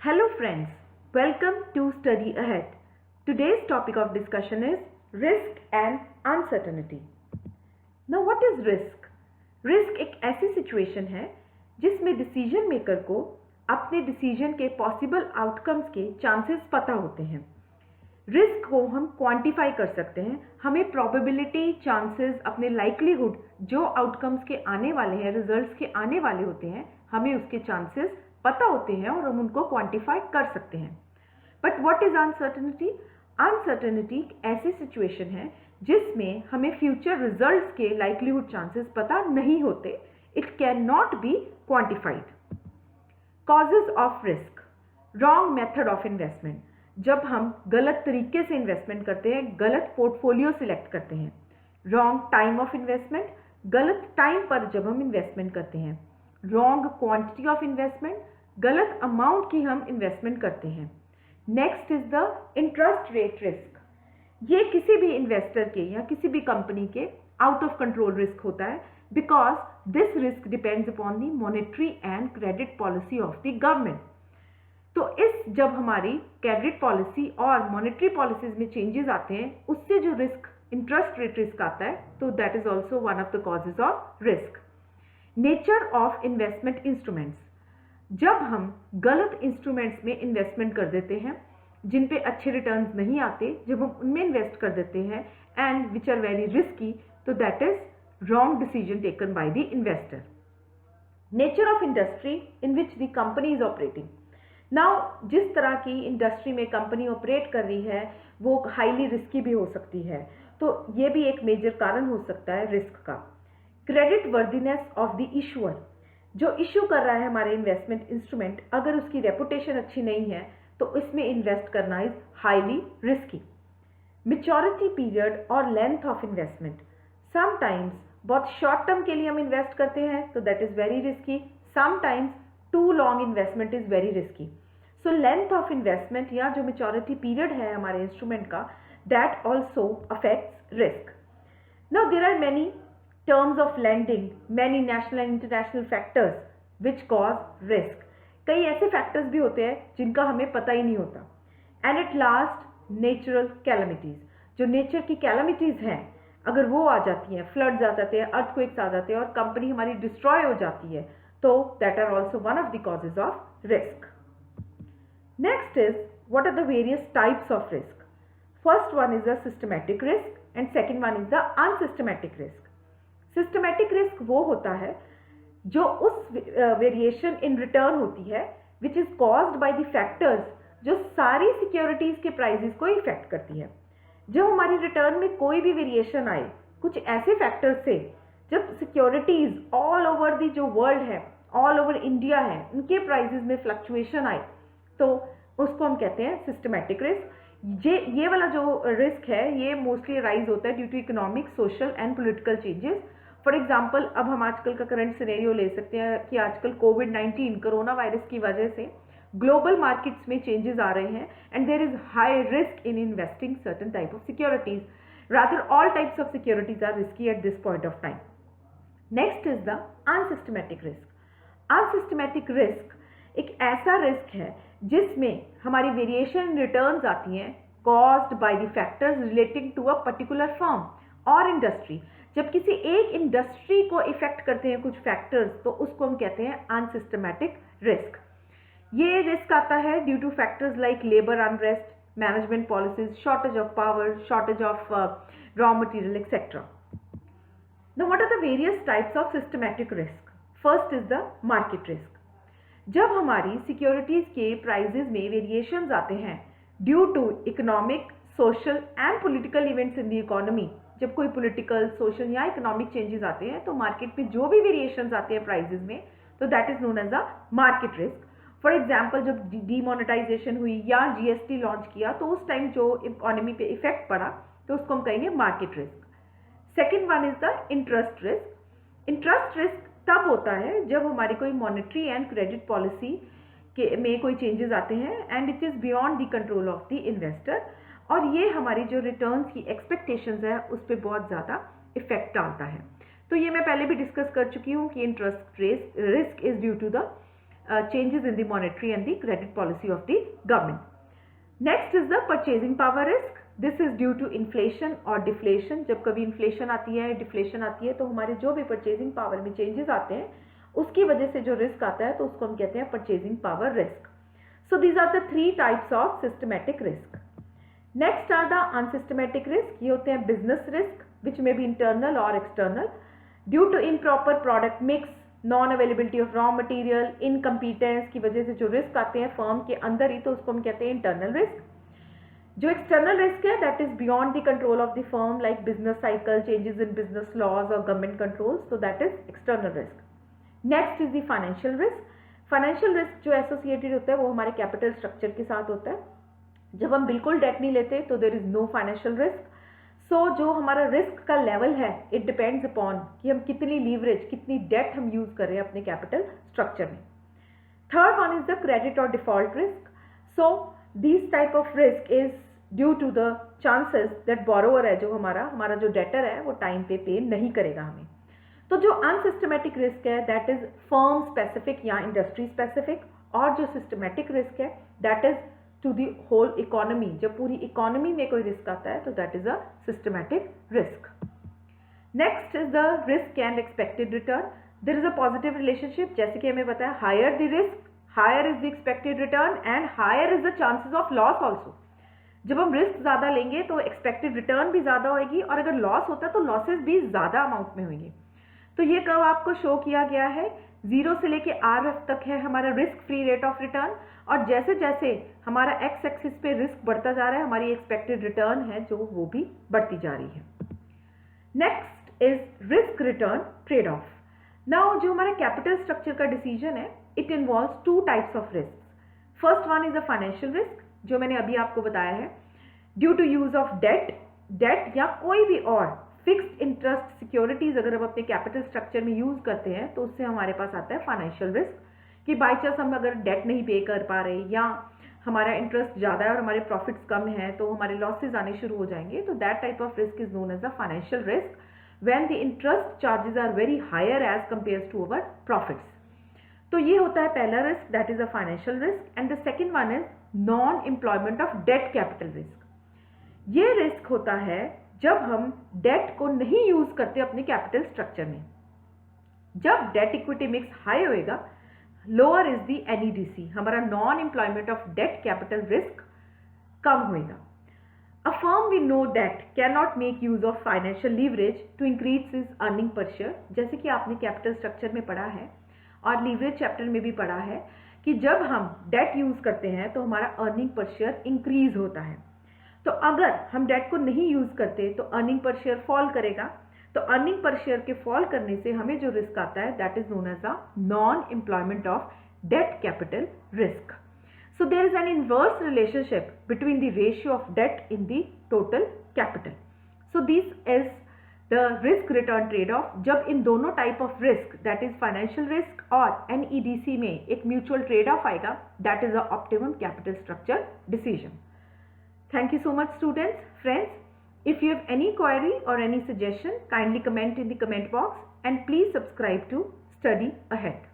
Hello friends, welcome to Study Ahead. Today's topic of discussion is risk and uncertainty. Now what is risk? Risk एक ऐसी situation है जिसमें decision maker को अपने decision के possible outcomes के chances पता होते हैं। रिस्क को हम क्वांटिफाई कर सकते हैं, हमें प्रोबेबिलिटी, चांसेस, अपने लाइक्लीहुड जो आउटकम्स के आने वाले हैं, रिजल्ट्स के आने वाले होते हैं, हमें उसके चांसेस पता होते हैं और हम उनको क्वांटिफाई कर सकते हैं। But what is uncertainty? Uncertainty एक ऐसी सिचुएशन है जिसमें हमें फ्यूचर रिजल्ट्स के लाइक्लीहुड चांसेस पता नहीं होते। It can not be quantified. Causes of risk: wrong method of investment, जब हम गलत तरीके से इन्वेस्टमेंट करते हैं, गलत पोर्टफोलियो सिलेक्ट करते हैं। रॉन्ग टाइम ऑफ इन्वेस्टमेंट, गलत टाइम पर जब हम इन्वेस्टमेंट करते हैं। रॉन्ग क्वांटिटी ऑफ इन्वेस्टमेंट, गलत अमाउंट की हम इन्वेस्टमेंट करते हैं। Next is the interest rate risk. ये किसी भी इन्वेस्टर के या किसी भी कंपनी के आउट ऑफ कंट्रोल रिस्क होता है, because this risk depends upon the monetary and credit policy of the government. तो जब हमारी क्रेडिट पॉलिसी और मॉनेटरी पॉलिसीज में चेंजेस आते हैं, उससे जो रिस्क, इंटरेस्ट रेट रिस्क आता है, तो that is also one of the causes of risk. Nature of investment instruments, जब हम गलत इंस्ट्रूमेंट्स में इन्वेस्टमेंट कर देते हैं जिन पे अच्छे रिटर्न्स नहीं आते, जब हम उनमें इन्वेस्ट कर देते हैं and which are very risky, तो that is wrong decision taken by the investor. Nature of industry in which the company is operating. Now जिस तरह की इंडस्ट्री में कंपनी ऑपरेट कर रही है वो हाईली रिस्की भी हो सकती है, तो ये भी एक मेजर कारण हो सकता है रिस्क का। Credit worthiness of the issuer, जो इश्यू कर रहा है हमारे इन्वेस्टमेंट इंस्ट्रूमेंट, अगर उसकी रेपुटेशन अच्छी नहीं है तो इसमें इन्वेस्ट करना is highly risky. Maturity period और लेंथ ऑफ इन्वेस्टमेंट, समटाइम्स बहुत शॉर्ट टर्म के लिए हम इन्वेस्ट करते हैं तो that is very risky, sometimes too long investment is very risky. So length of investment या जो मैच्योरिटी पीरियड है हमारे इंस्ट्रूमेंट का, that also affects risk. Now there are many terms of lending, many national and international factors which cause risk. कई ऐसे factors भी होते हैं जिनका हमें पता ही नहीं होता। And at last natural calamities, जो नेचर की कैलमिटीज हैं, अगर वो आ जाती हैं, फ्लड्स आ जाते हैं, अर्थक्वेक्स आ जाते हैं और कंपनी हमारी डिस्ट्रॉय हो जाती है, तो that are also one of the causes of risk. Next is what are the various types of risk. First one is the systematic risk and second one is the unsystematic risk. Systematic risk वो होता है जो उस variation in return होती है which is caused by the factors जो सारी securities के प्राइसेस को इफेक्ट करती है। जब हमारी रिटर्न में कोई भी वेरिएशन आए कुछ ऐसे फैक्टर्स से, जब सिक्योरिटीज ऑल ओवर द जो वर्ल्ड है, ऑल ओवर इंडिया है, उनके प्राइसेस में फ्लक्चुएशन आए, तो उसको हम कहते हैं सिस्टमैटिक रिस्क। ये वाला जो रिस्क है ये मोस्टली राइज होता है due to economic, social and political changes. For example, अब हम आजकल का करंट सिनेरियो ले सकते हैं कि आजकल कोविड-19 कोरोना वायरस की वजह से ग्लोबल मार्केट्स में चेंजेस आ रहे हैं and there is high risk in investing certain type of securities, rather all types of securities are risky at this point of time. Next is the unsystematic risk. Unsystematic risk एक ऐसा risk है जिसमें हमारी variation in returns आती हैं caused by the factors relating to a particular firm और industry. जब किसी एक इंडस्ट्री को इफेक्ट करते हैं कुछ फैक्टर्स, तो उसको हम कहते हैं अनसिस्टमैटिक रिस्क। ये रिस्क आता है due to factors like labour unrest, management policies, shortage of power, shortage of raw material etcetera. Now what are the various types of systematic risk? First is the market risk. जब हमारी securities के prices में variations आते हैं due to economic, social and political events in the economy, जब कोई political, social या economic changes आते हैं तो मार्केट में जो भी वेरिएशंस आते हैं प्राइसेस में, तो that is known as a market risk. For example, जब डीमोनेटाइजेशन हुई या जीएसटी लॉन्च किया तो उस टाइम जो इकोनॉमी पे इफेक्ट पड़ा, तो उसको हम कहेंगे market risk. Second one is the interest risk. Interest risk तब होता है जब हमारी कोई मॉनेटरी एंड क्रेडिट पॉलिसी के में कोई चेंजेस आते हैं and it is beyond the control of the investor, और ये हमारी जो रिटर्न्स की एक्सपेक्टेशंस है उस पर बहुत ज़्यादा इफेक्ट डालता है। तो ये मैं पहले भी डिस्कस कर चुकी हूँ कि interest risk is due to the changes in the monetary and the credit policy of the government. Next is the purchasing power risk. This is due to inflation और deflation. जब कभी inflation आती है, deflation आती है, तो हमारे जो भी purchasing power में changes आते हैं, उसकी वजह से जो risk आता है, तो उसको हम कहते हैं purchasing power risk. So these are the three types of systematic risk. Next are the unsystematic risk. ये होते हैं business risk, which may be internal or external, due to improper product mix, non availability of raw material, incompetence की वजह से जो risk आते हैं firm के अंदर ही, तो उसको हम कहते हैं इंटरनल रिस्क. जो एक्सटर्नल रिस्क है that is beyond the control of the firm, like business cycle, changes in business laws और गवर्नमेंट कंट्रोल्स, तो that is external risk. Next is the financial risk. Financial risk जो associated होता है वो हमारे capital structure के साथ होता है. जब हम बिल्कुल डेट नहीं लेते तो there is no financial risk. So जो हमारा रिस्क का लेवल है इट डिपेंड्स अपॉन कि हम कितनी लीवरेज, कितनी डेट हम यूज कर रहे हैं अपने कैपिटल स्ट्रक्चर में. Third one is the credit और default risk. So this type of risk is due to the chances that borrower है, जो हमारा जो डेटर है वो टाइम पे नहीं करेगा हमें. तो जो अनसिस्टमेटिक रिस्क है दैट इज फर्म स्पेसिफिक या इंडस्ट्री स्पेसिफिक, और जो सिस्टमेटिक रिस्क है that is to the whole economy. जब पूरी इकोनॉमी में कोई रिस्क आता है तो that is a systematic risk. Next is the risk and expected return. There is a positive relationship. जैसे कि हमें बताया, higher the risk higher is the expected return and higher is the chances of loss also. जब हम risk ज्यादा लेंगे तो expected return भी ज्यादा होगी, और अगर लॉस होता है तो लॉसेस भी ज्यादा अमाउंट में होंगे. तो ये कर्व आपको शो किया गया है. 0 से लेके RF तक है हमारा risk free rate of return, और जैसे जैसे हमारा एक्स एक्सिस पे रिस्क बढ़ता जा रहा है, हमारी एक्सपेक्टेड रिटर्न है जो वो भी बढ़ती जा रही है. Next is risk return trade off. Now जो हमारा कैपिटल स्ट्रक्चर का डिसीजन है it involves two types of risk. First one is a financial risk, जो मैंने अभी आपको बताया है, due to use of debt या कोई भी और फिक्स्ड इंटरेस्ट सिक्योरिटीज अगर हम अपने कैपिटल स्ट्रक्चर में यूज करते हैं तो उससे हमारे पास आता है फाइनेंशियल रिस्क. कि बाई चांस हम अगर डेट नहीं पे कर पा रहे या हमारा इंटरेस्ट ज़्यादा है और हमारे प्रॉफिट्स कम हैं तो हमारे लॉसेज आने शुरू हो जाएंगे, तो that type of risk is known as a financial risk when the interest charges are very higher as compare to our profits. तो ये होता है पहला risk, that is a financial risk. And the second one is non employment of debt capital risk. ये risk होता है जब हम डेट को नहीं यूज करते अपने कैपिटल स्ट्रक्चर में. जब डेट इक्विटी मिक्स हाई होएगा, लोअर इज दी NEDC, हमारा non employment of debt capital risk कम होएगा. A firm we know that can not make use of financial leverage to increase is earning per share. जैसे कि आपने capital structure में पढ़ा है और लीवरेज चैप्टर में भी पढ़ा है कि जब हम डेट यूज करते हैं तो हमारा अर्निंग पर शेयर इंक्रीज होता है. तो अगर हम डेट को नहीं यूज करते तो अर्निंग पर शेयर फॉल करेगा. तो अर्निंग पर शेयर के फॉल करने से हमें जो रिस्क आता है that is known as a non employment of debt capital risk. So there is an inverse relationship between the ratio of debt in the total capital. So this is the risk return trade off. जब इन दोनों type of risk that is financial risk और NEDC में एक mutual trade off आएगा, that is a optimum capital structure decision. Thank you so much students. Friends, if you have any query or any suggestion, kindly comment in the comment box and please subscribe to Study Ahead.